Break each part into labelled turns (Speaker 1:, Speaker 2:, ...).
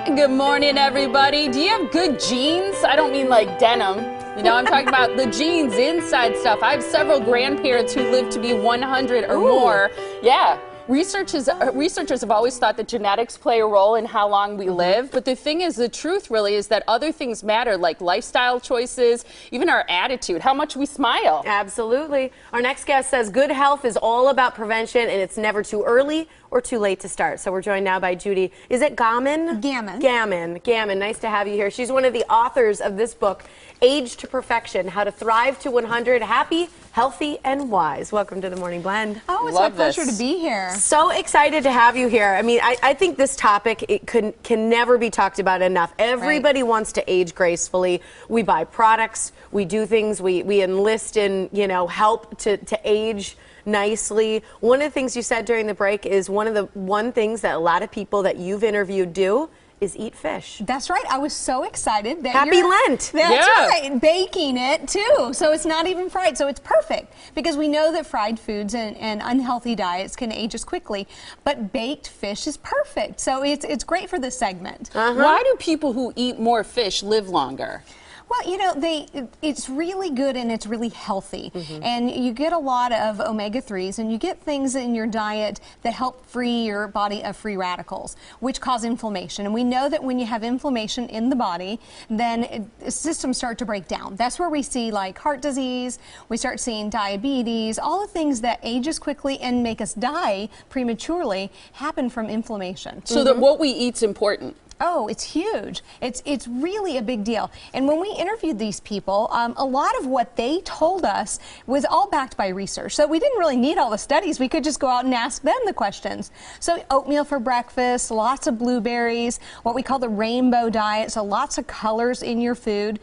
Speaker 1: Good morning, everybody. Do you have good genes? I don't mean like denim. You know, I'm talking about the genes, inside stuff. I have several grandparents who live to be 100 or more. Yeah. Researchers have always thought that genetics play a role in how long we live, but the thing is, the truth really is that other things matter, like lifestyle choices, even our attitude, how much we smile.
Speaker 2: Absolutely. Our next guest says good health is all about prevention, and it's never too early or too late to start. So we're joined now by Judy. Is it Gammon?
Speaker 3: Gammon.
Speaker 2: Gammon. Nice to have you here. She's one of the authors of this book, Age to Perfection, How to Thrive to 100, Happy, Healthy, and Wise. Welcome to the Morning Blend.
Speaker 3: Oh, it's my pleasure to be here.
Speaker 2: So excited to have you here. I mean, I think this topic can never be talked about enough. Everybody wants to age gracefully. We buy products, we do things, we enlist in, help to age nicely. One of the things you said during the break is one of the things that a lot of people that you've interviewed do is eat fish.
Speaker 3: That's right. I was so excited that
Speaker 2: Happy Lent.
Speaker 3: That's right. Baking it too. So it's not even fried. So it's perfect because we know that fried foods and unhealthy diets can age us quickly, but baked fish is perfect. So it's great for this segment.
Speaker 1: Why do people who eat more fish live longer?
Speaker 3: Well, it's really good and it's really healthy. And you get a lot of omega-3s and you get things in your diet that help free your body of free radicals, which cause inflammation. And we know that when you have inflammation in the body, then systems start to break down. That's where we see like heart disease, we start seeing diabetes, all the things that age us quickly and make us die prematurely happen from inflammation.
Speaker 1: So that what we eat's important.
Speaker 3: Oh, it's huge. It's really a big deal. And when we interviewed these people, a lot of what they told us was all backed by research. So we didn't really need all the studies. We could just go out and ask them the questions. So oatmeal for breakfast, lots of blueberries, what we call the rainbow diet, so lots of colors in your food,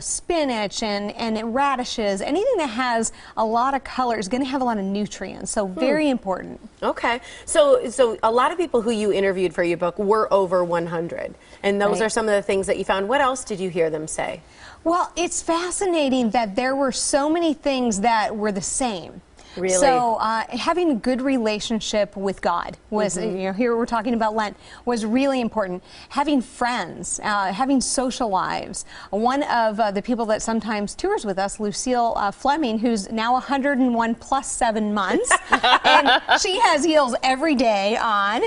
Speaker 3: spinach and radishes, anything that has a lot of color is going to have a lot of nutrients. So very important.
Speaker 2: Okay. So a lot of people who you interviewed for your book were over 100. And those are some of the things that you found. What else did you hear them say?
Speaker 3: Well, it's fascinating that there were so many things that were the same.
Speaker 2: Really?
Speaker 3: So having a good relationship with God was, here we're talking about Lent, was really important. Having friends, having social lives. One of the people that sometimes tours with us, Lucille Fleming, who's now 101 plus 7 months, and she has heels every day on.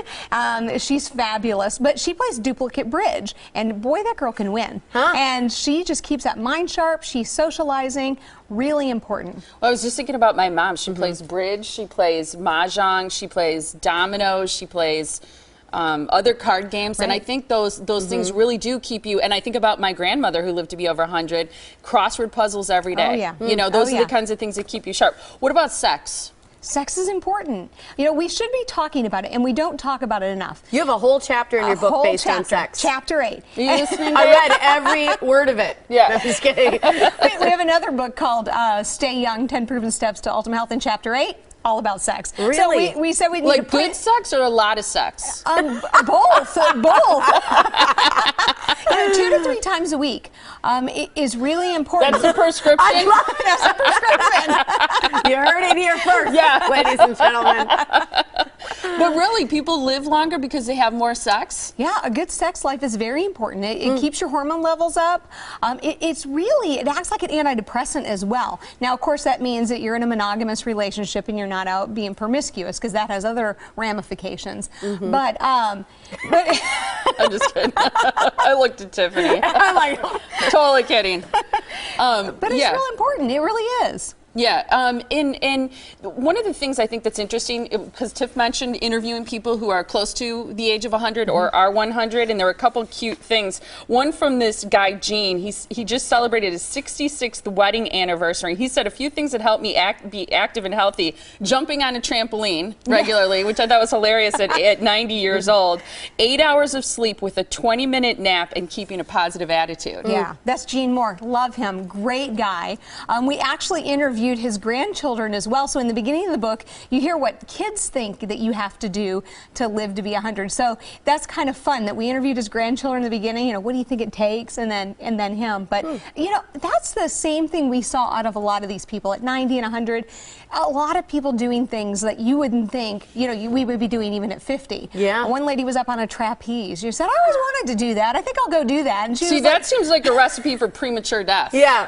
Speaker 3: She's fabulous, but she plays duplicate bridge, and boy, that girl can win. And she just keeps that mind sharp. She's socializing. Really important.
Speaker 1: Well, I was just thinking about my mom. She plays bridge, she plays mahjong, she plays dominoes, she plays other card games, and I think those things really do keep you. And I think about my grandmother who lived to be over 100, crossword puzzles every day.
Speaker 3: Oh, yeah.
Speaker 1: Those are the kinds of things that keep you sharp. What about sex?
Speaker 3: Sex is important. We should be talking about it, and we don't talk about it enough.
Speaker 2: You have a whole chapter in your book based on sex.
Speaker 3: Chapter 8.
Speaker 1: Are you listening?
Speaker 2: I read every word of it.
Speaker 1: Yeah.
Speaker 2: No, just kidding.
Speaker 3: We have another book called Stay Young, 10 Proven Steps to Ultimate Health in Chapter 8. All about sex.
Speaker 2: Really?
Speaker 3: So we said we need to put
Speaker 1: good sex or a lot of sex?
Speaker 3: Both. 2 to 3 times a week is really important.
Speaker 1: That's the prescription?
Speaker 3: I love it. That's the prescription.
Speaker 2: You heard it here first,
Speaker 1: Yeah.
Speaker 2: ladies and gentlemen.
Speaker 1: But really, people live longer because they have more sex?
Speaker 3: Yeah, a good sex life is very important. It keeps your hormone levels up. It acts like an antidepressant as well. Now, of course, that means that you're in a monogamous relationship and you're not out being promiscuous, because that has other ramifications. But I'm
Speaker 1: just kidding. I looked at Tiffany.
Speaker 2: I'm like,
Speaker 1: totally kidding.
Speaker 3: But it's real important. It really is.
Speaker 1: Yeah, and one of the things I think that's interesting, because Tiff mentioned interviewing people who are close to the age of 100 or are 100, and there were a couple cute things. One from this guy, Gene, he just celebrated his 66th wedding anniversary. He said a few things that helped me be active and healthy: jumping on a trampoline regularly, which I thought was hilarious at 90 years old, 8 hours of sleep with a 20-minute nap, and keeping a positive attitude.
Speaker 3: Yeah, that's Gene Moore. Love him. Great guy. We actually interviewed interviewed his grandchildren as well. So in the beginning of the book, you hear what kids think that you have to do to live to be 100. So that's kind of fun that we interviewed his grandchildren in the beginning. You know, what do you think it takes? And then him. But you know, that's the same thing we saw out of a lot of these people at 90 and 100. A lot of people doing things that you wouldn't think, you know, we would be doing even at 50.
Speaker 2: Yeah.
Speaker 3: One lady was up on a trapeze. She said, I always wanted to do that. I think I'll go do that. And she
Speaker 1: See,
Speaker 3: was
Speaker 1: that
Speaker 3: like,
Speaker 1: seems like a recipe for premature death.
Speaker 2: Yeah.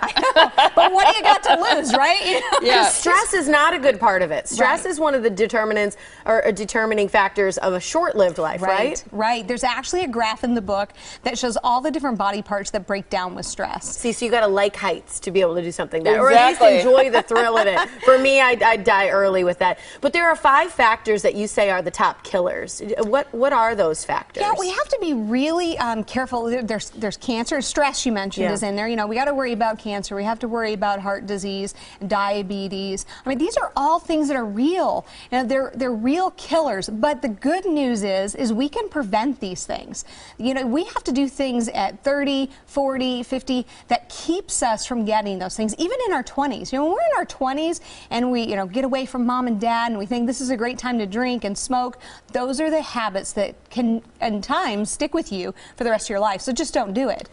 Speaker 3: but what do you got to lose, right? You know?
Speaker 1: Yeah.
Speaker 2: Stress is not a good part of it. Stress
Speaker 3: Right.
Speaker 2: is one of the determinants or determining factors of a short-lived life, right?
Speaker 3: Right. There's actually a graph in the book that shows all the different body parts that break down with stress.
Speaker 2: See, so you got to like heights to be able to do something that, or at
Speaker 1: Exactly.
Speaker 2: least enjoy the thrill of it. For me, I'd die early with that. But there are 5 factors that you say are the top killers. What are those factors?
Speaker 3: Yeah, we have to be really careful. There's cancer, stress you mentioned is in there. You know, we got to worry about cancer. We have to worry about heart disease, diabetes. I mean, these are all things that are real. You know, they're real killers. But the good news is we can prevent these things. You know, we have to do things at 30, 40, 50 that keeps us from getting those things, even in our 20s. You know, when we're in our 20s and we, you know, get away from mom and dad and we think this is a great time to drink and smoke, those are the habits that can, in time, stick with you for the rest of your life. So just don't do it.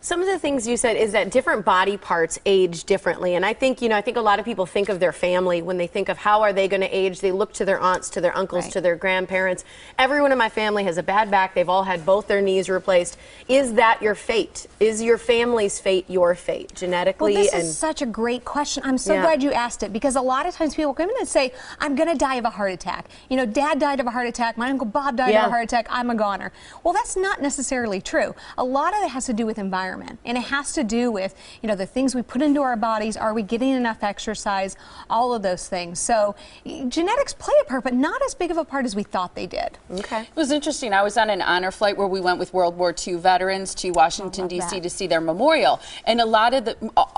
Speaker 2: Some of the things you said is that different body parts age differently. And I think, you know, I think a lot of people think of their family when they think of how are they going to age. They look to their aunts, to their uncles,
Speaker 3: Right.
Speaker 2: to their grandparents. Everyone in my family has a bad back. They've all had both their knees replaced. Is that your fate? Is your family's fate your fate genetically?
Speaker 3: Well, this is such a great question. I'm so
Speaker 2: Yeah.
Speaker 3: glad you asked it, because a lot of times people come in and say, I'm going to die of a heart attack. You know, Dad died of a heart attack. My Uncle Bob died of a heart attack. I'm a goner. Well, that's not necessarily true. A lot of it has to do with environment, and it has to do with, you know, the things we put into our bodies. Are we getting enough exercise? All of those things. So genetics play a part, but not as big of a part as we thought they did.
Speaker 2: Okay.
Speaker 1: It was interesting. I was on an honor flight where we went with World War II veterans to Washington, D.C.
Speaker 3: that.
Speaker 1: to see their memorial. And a lot of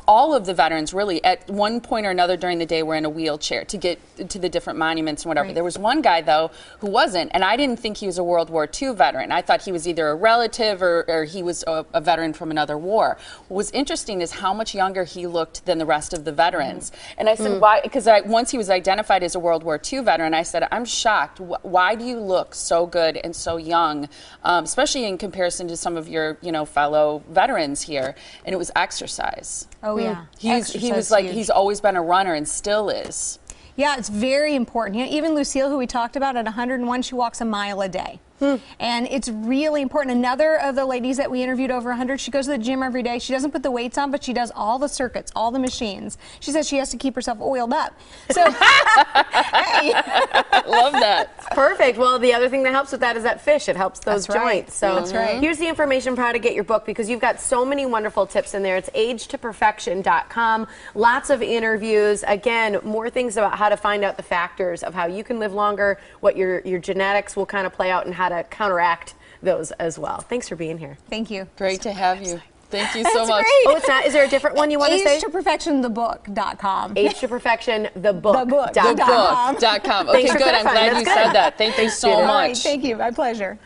Speaker 1: all of the veterans really, at one point or another during the day, were in a wheelchair to get to the different monuments and whatever.
Speaker 3: Right.
Speaker 1: There was one guy, though, who wasn't, and I didn't think he was a World War II veteran. I thought he was either a relative or he was a veteran from another war. What was interesting is how much younger he looked than the rest of the veterans. And I said, why? Because once he was identified as a World War II veteran, I said, I'm shocked. Why do you look so good and so young, especially in comparison to some of your, you know, fellow veterans here? And it was exercise.
Speaker 3: Oh, yeah.
Speaker 1: He was like, he's always been a runner and still is.
Speaker 3: Yeah, it's very important. You know, even Lucille, who we talked about, at 101, she walks a mile a day. And it's really important. Another of the ladies that we interviewed over 100, she goes to the gym every day. She doesn't put the weights on, but she does all the circuits, all the machines. She says she has to keep herself oiled up. So, hey.
Speaker 1: Love that.
Speaker 2: Perfect. Well, the other thing that helps with that is that fish. It helps those
Speaker 3: That's right.
Speaker 2: joints. So
Speaker 3: That's right.
Speaker 2: here's the information for how to get your book, because you've got so many wonderful tips in there. It's agetoperfection.com. Lots of interviews. Again, more things about how to find out the factors of how you can live longer, what your genetics will kind of play out, and how to counteract those as well. Thanks for being here.
Speaker 3: Thank you.
Speaker 1: Great to have you. Thank you so
Speaker 3: That's
Speaker 1: much.
Speaker 3: great.
Speaker 2: Oh, it's not. Is there a different one you want to say?
Speaker 3: AgeToPerfectionTheBook.com.
Speaker 2: AgeToPerfectionTheBook.com.
Speaker 3: Book.com.
Speaker 1: Book.com. Okay,
Speaker 2: Thanks for
Speaker 1: good. I'm
Speaker 2: clarifying.
Speaker 1: glad
Speaker 2: That's
Speaker 1: you
Speaker 2: good.
Speaker 1: said that. Thank you so
Speaker 2: All
Speaker 1: much.
Speaker 3: All right, thank you. My pleasure.